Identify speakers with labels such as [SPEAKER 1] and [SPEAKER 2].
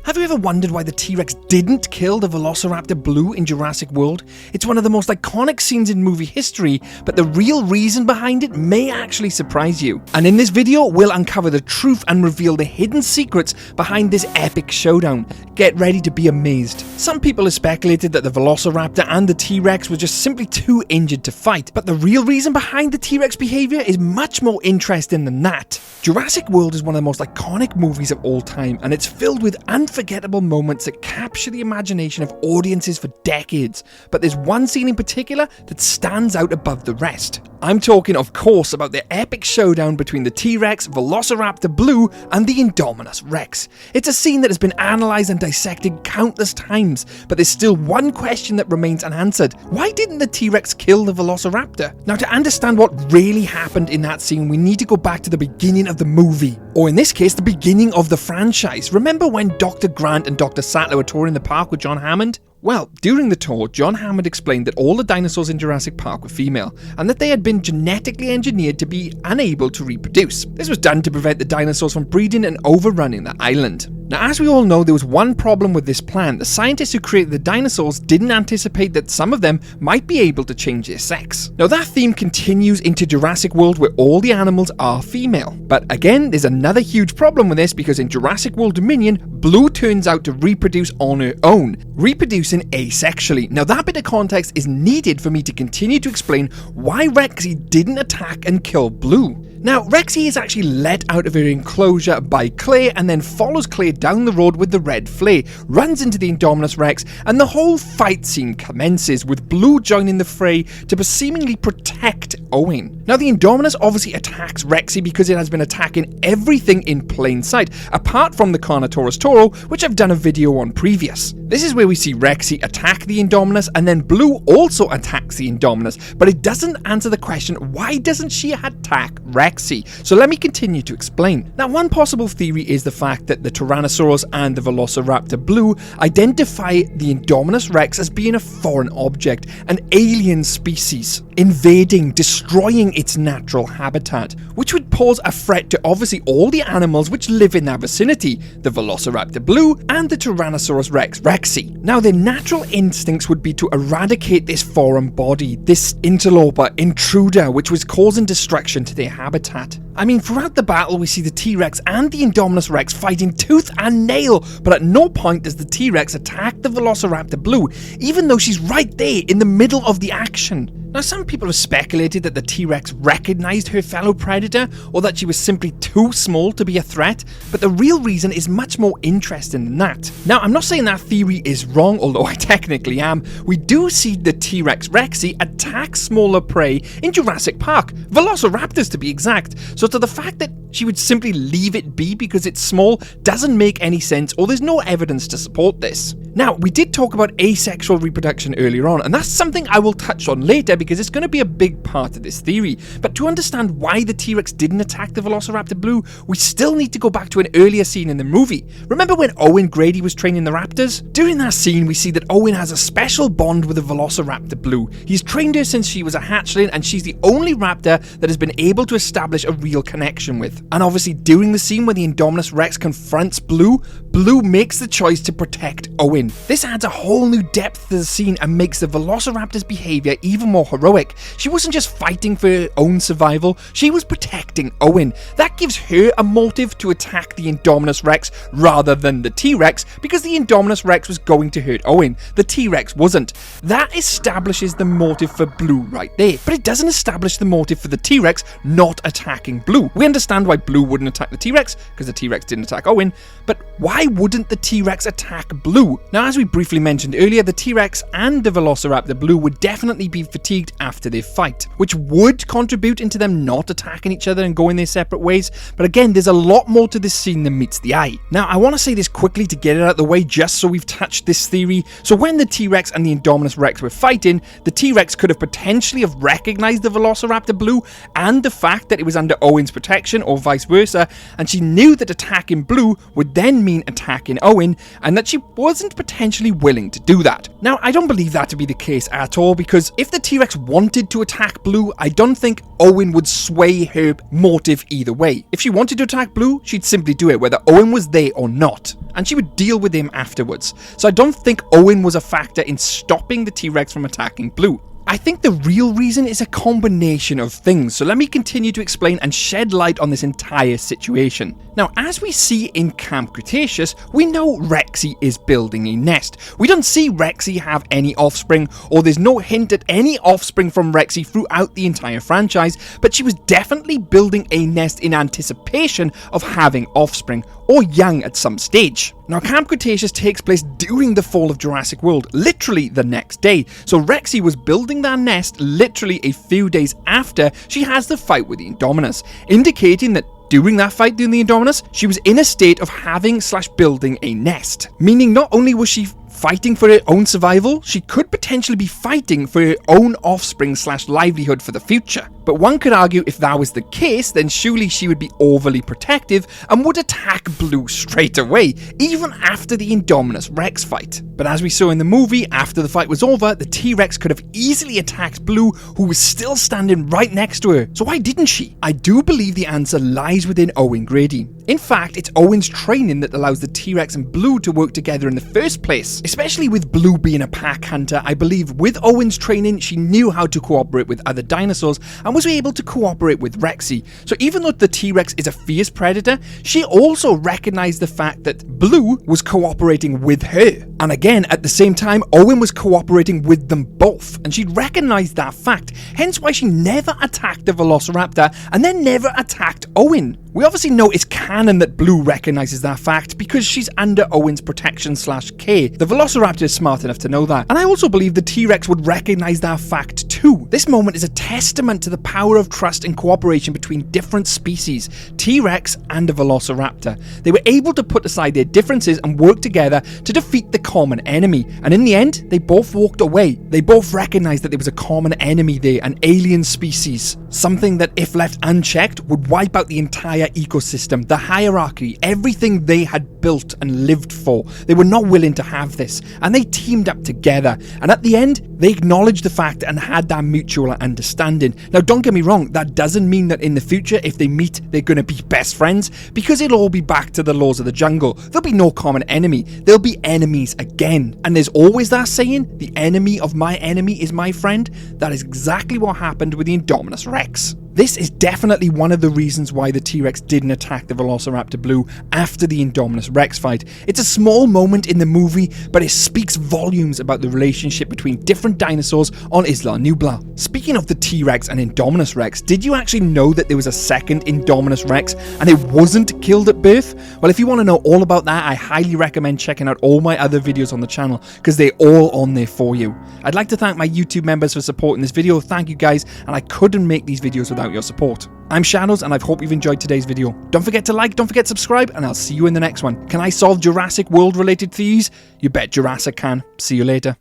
[SPEAKER 1] Have you ever wondered why the T-Rex didn't kill the Velociraptor Blue in Jurassic World? It's one of the most iconic scenes in movie history, but the real reason behind it may actually surprise you. And in this video, we'll uncover the truth and reveal the hidden secrets behind this epic showdown. Get ready to be amazed. Some people have speculated that the Velociraptor and the T-Rex were just simply too injured to fight, but the real reason behind the T-Rex behavior is much more interesting than that. Jurassic World is one of the most iconic movies of all time, and it's filled with unforgettable moments that capture the imagination of audiences for decades. But there's one scene in particular that stands out above the rest. I'm talking, of course, about the epic showdown between the T-Rex, Velociraptor Blue, and the indominus Rex. It's a scene that has been analysed and dissected countless times, but there's still one question that remains unanswered. Why didn't the T-Rex kill the Velociraptor? Now, to understand what really happened in that scene, we need to go back to the beginning of the movie. Or in this case, the beginning of the franchise. Remember when Dr. Grant and Dr. Sattler were touring the park with John Hammond? Well, during the tour, John Hammond explained that all the dinosaurs in Jurassic Park were female, and that they had been genetically engineered to be unable to reproduce. This was done to prevent the dinosaurs from breeding and overrunning the island. Now, as we all know, there was one problem with this plan. The scientists who created the dinosaurs didn't anticipate that some of them might be able to change their sex. Now, that theme continues into Jurassic World, where all the animals are female. But again, there's another huge problem with this, because in Jurassic World Dominion, Blue turns out to reproduce on her own, reproducing asexually. Now, that bit of context is needed for me to continue to explain why Rexy didn't attack and kill Blue. Now, Rexy is actually let out of her enclosure by Claire and then follows Claire down the road with the red flare, runs into the Indominus Rex, and the whole fight scene commences, with Blue joining the fray to seemingly protect Owen. Now, the Indominus obviously attacks Rexy because it has been attacking everything in plain sight, apart from the Carnotaurus Toro, which I've done a video on previous. This is where we see Rexy attack the Indominus, and then Blue also attacks the Indominus, but it doesn't answer the question, why doesn't she attack Rexy? So let me continue to explain. Now, one possible theory is the fact that the Tyrannosaurus and the Velociraptor Blue identify the Indominus Rex as being a foreign object, an alien species, invading, destroying its natural habitat, which would pose a threat to obviously all the animals which live in that vicinity, the Velociraptor Blue and the Tyrannosaurus Rex, Rexy. Now, their natural instincts would be to eradicate this foreign body, this interloper, intruder, which was causing destruction to their habitat. I mean, throughout the battle, we see the T-Rex and the Indominus Rex fighting tooth and nail, but at no point does the T-Rex attack the Velociraptor Blue, even though she's right there in the middle of the action. Now, some people have speculated that the T-Rex recognized her fellow predator, or that she was simply too small to be a threat, but the real reason is much more interesting than that. Now, I'm not saying that theory is wrong, although I technically am. We do see the T-Rex Rexy attack smaller prey in Jurassic Park, velociraptors to be exact, so to the fact that she would simply leave it be because it's small doesn't make any sense, or there's no evidence to support this. Now, we did talk about asexual reproduction earlier on, and that's something I will touch on later because it's going to be a big part of this theory. But to understand why the T-Rex didn't attack the Velociraptor Blue, we still need to go back to an earlier scene in the movie. Remember when Owen Grady was training the raptors? During that scene, we see that Owen has a special bond with the Velociraptor Blue. He's trained her since she was a hatchling, and she's the only raptor that has been able to establish a real connection with. And obviously, during the scene where the Indominus Rex confronts Blue, Blue makes the choice to protect Owen. This adds a whole new depth to the scene and makes the Velociraptor's behavior even more heroic. She wasn't just fighting for her own survival, she was protecting Owen. That gives her a motive to attack the Indominus Rex rather than the T-Rex, because the Indominus Rex was going to hurt Owen, the T-Rex wasn't. That establishes the motive for Blue right there, but it doesn't establish the motive for the T-Rex not attacking Blue. We understand why Blue wouldn't attack the T-Rex, because the T-Rex didn't attack Owen, but why wouldn't the T-Rex attack Blue? Now, as we briefly mentioned earlier, the T-Rex and the Velociraptor Blue would definitely be fatigued after their fight, which would contribute into them not attacking each other and going their separate ways. But again, there's a lot more to this scene than meets the eye. Now, I want to say this quickly to get it out of the way, just so we've touched this theory. So when the T-Rex and the Indominus Rex were fighting, the T-Rex could have potentially have recognized the Velociraptor Blue and the fact that it was under Owen's protection, or vice versa, and she knew that attacking Blue would then mean attacking Owen, and that she wasn't potentially willing to do that. Now, I don't believe that to be the case at all, because if the T-Rex wanted to attack Blue, I don't think Owen would sway her motive either way. If she wanted to attack Blue, she'd simply do it whether Owen was there or not, and she would deal with him afterwards. So I don't think Owen was a factor in stopping the T-Rex from attacking Blue. I think the real reason is a combination of things, so let me continue to explain and shed light on this entire situation. Now, as we see in Camp Cretaceous, we know Rexy is building a nest. We don't see Rexy have any offspring, or there's no hint at any offspring from Rexy throughout the entire franchise, but she was definitely building a nest in anticipation of having offspring, or young at some stage. Now, Camp Cretaceous takes place during the fall of Jurassic World, literally the next day, so Rexy was building that nest literally a few days after she has the fight with the Indominus, indicating that during that fight during the Indominus, she was in a state of having/building a nest. Meaning not only was she fighting for her own survival, she could potentially be fighting for her own offspring/livelihood for the future. But one could argue if that was the case, then surely she would be overly protective and would attack Blue straight away, even after the Indominus Rex fight. But as we saw in the movie, after the fight was over, the T-Rex could have easily attacked Blue, who was still standing right next to her. So why didn't she? I do believe the answer lies within Owen Grady. In fact, it's Owen's training that allows the T-Rex and Blue to work together in the first place. Especially with Blue being a pack hunter, I believe with Owen's training, she knew how to cooperate with other dinosaurs and was able to cooperate with Rexy. So even though the T-Rex is a fierce predator, she also recognized the fact that Blue was cooperating with her. And again, at the same time, Owen was cooperating with them both, and she recognized that fact, hence why she never attacked the Velociraptor and then never attacked Owen. We obviously know it's canon that Blue recognizes that fact because she's under Owen's protection/care. The Velociraptor is smart enough to know that, and I also believe the T-Rex would recognize that fact too. This moment is a testament to the power of trust and cooperation between different species, T-Rex and the Velociraptor. They were able to put aside their differences and work together to defeat the common enemy, and in the end, they both walked away. They both recognized that there was a common enemy there, an alien species, something that if left unchecked would wipe out the entire ecosystem, the hierarchy, everything they had built and lived for. They were not willing to have this, and they teamed up together, and at the end, they acknowledged the fact and had that mutual understanding. Now, don't get me wrong, that doesn't mean that in the future, if they meet, they're going to be best friends, because it'll all be back to the laws of the jungle. There'll be no common enemy. There'll be enemies again. And there's always that saying, the enemy of my enemy is my friend. That is exactly what happened with the Indominus Rex. This is definitely one of the reasons why the T-Rex didn't attack the Velociraptor Blue after the Indominus Rex fight. It's a small moment in the movie, but it speaks volumes about the relationship between different dinosaurs on Isla Nublar. Speaking of the T-Rex and Indominus Rex, did you actually know that there was a second Indominus Rex and it wasn't killed at birth? Well, if you want to know all about that, I highly recommend checking out all my other videos on the channel because they're all on there for you. I'd like to thank my YouTube members for supporting this video. Thank you guys, and I couldn't make these videos without your support. I'm Shadows, and I hope you've enjoyed today's video. Don't forget to like, don't forget to subscribe, and I'll see you in the next one. Can I solve Jurassic World related theories? You bet Jurassic can. See you later.